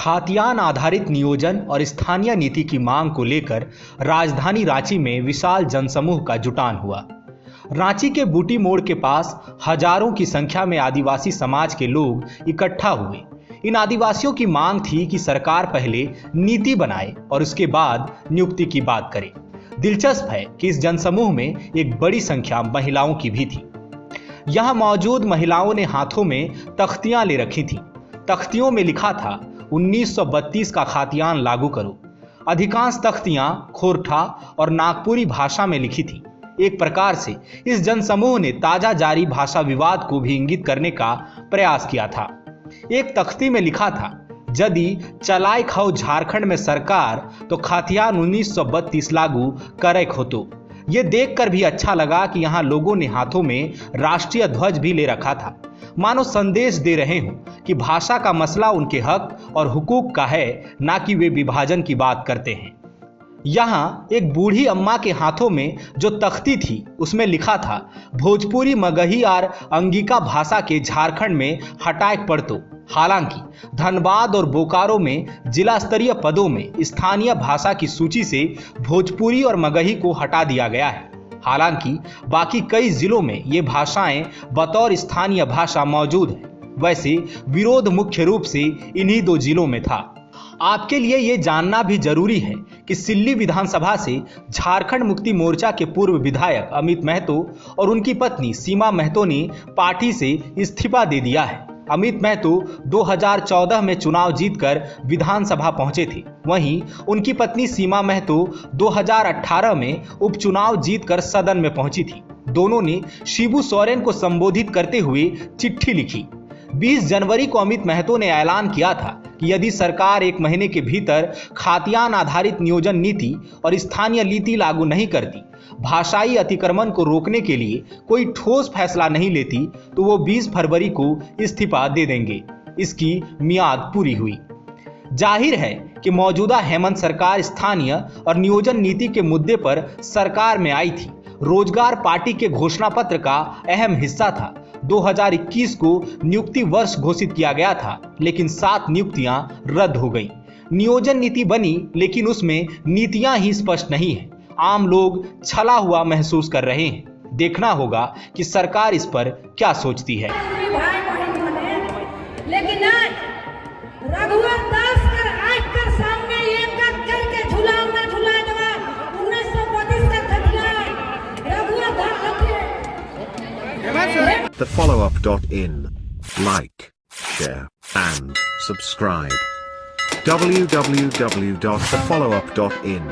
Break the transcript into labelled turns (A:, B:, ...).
A: खाद्यान्न आधारित नियोजन और स्थानीय नीति की मांग को लेकर राजधानी रांची में विशाल जनसमूह का जुटान हुआ। रांची के बूटी मोड़ के पास हजारों की संख्या में आदिवासी समाज के लोग इकट्ठा हुए। इन आदिवासियों की मांग थी कि सरकार पहले नीति बनाए और उसके बाद नियुक्ति की बात करे। दिलचस्प है कि इस जनसमूह में एक बड़ी संख्या महिलाओं की भी थी। यहां मौजूद महिलाओं ने हाथों में तख्तियां ले रखी थीं। तख्तियों में लिखा था 1932 का खाद्यान्न लागू करो। अधिकांश तख्तियां खोरठा और नागपुरी भाषा में लिखी थी। एक प्रकार से इस जनसमूह ने ताजा जारी भाषा विवाद को भी इंगित करने का प्रयास किया था। एक तख्ती में लिखा था, यदि चलाए खाओ झारखंड में सरकार तो खाद्यान्न 1932 लागू करे होतो। ये देखकर भी अच्छा लगा कि यहाँ लोगों ने हाथों में राष्ट्रीय ध्वज भी ले रखा था, मानो संदेश दे रहे हों कि भाषा का मसला उनके हक और हुकूक का है, ना कि वे विभाजन की बात करते हैं। यहाँ एक बूढ़ी अम्मा के हाथों में जो तख्ती थी उसमें लिखा था, भोजपुरी, मगही और अंगिका भाषा के झारखंड में हटाए पड़तो। हालांकि धनबाद और बोकारो में जिला स्तरीय पदों में स्थानीय भाषा की सूची से भोजपुरी और मगही को हटा दिया गया है। हालांकि बाकी कई जिलों में ये भाषाएं बतौर स्थानीय भाषा मौजूद है। वैसे विरोध मुख्य रूप से इन्हीं दो जिलों में था। आपके लिए ये जानना भी जरूरी है कि सिल्ली विधानसभा से झारखंड मुक्ति मोर्चा के पूर्व विधायक अमित महतो और उनकी पत्नी सीमा महतो ने पार्टी से इस्तीफा दे दिया है। अमित महतो 2014 में चुनाव जीतकर विधानसभा पहुंचे थे। वहीं उनकी पत्नी सीमा महतो 2018 में उपचुनाव जीतकर सदन में पहुंची थी। दोनों ने शिबू सोरेन को संबोधित करते हुए चिट्ठी लिखी। 20 जनवरी को अमित महतो ने ऐलान किया था कि यदि सरकार 1 महीने के भीतर खाद्यान्न आधारित नियोजन नीति और स्थानीय नीति लागू नहीं करती, भाषाई अतिक्रमण को रोकने के लिए कोई ठोस फैसला नहीं लेती, तो वो 20 फरवरी को इस्तीफा दे देंगे। इसकी मियाद पूरी हुई। जाहिर है कि मौजूदा हेमंत सरकार स्थानीय और नियोजन नीति के मुद्दे पर सरकार में आई थी। रोजगार पार्टी के घोषणा पत्र का अहम हिस्सा था। 2021 को नियुक्ति वर्ष घोषित किया गया था, लेकिन 7 नियुक्तियां रद्द हो गई। नियोजन नीति बनी, लेकिन उसमें नीतियां ही स्पष्ट नहीं है। आम लोग छला हुआ महसूस कर रहे हैं। देखना होगा कि सरकार इस पर क्या सोचती है।
B: लेकिन आज रघुवर दास कर आंख कर सामने ये करके झुलाओ ना झुला देवा 1932 का खतिया रघुवर दास।
C: thefollowup.in. Like, share, and subscribe. www.thefollowup.in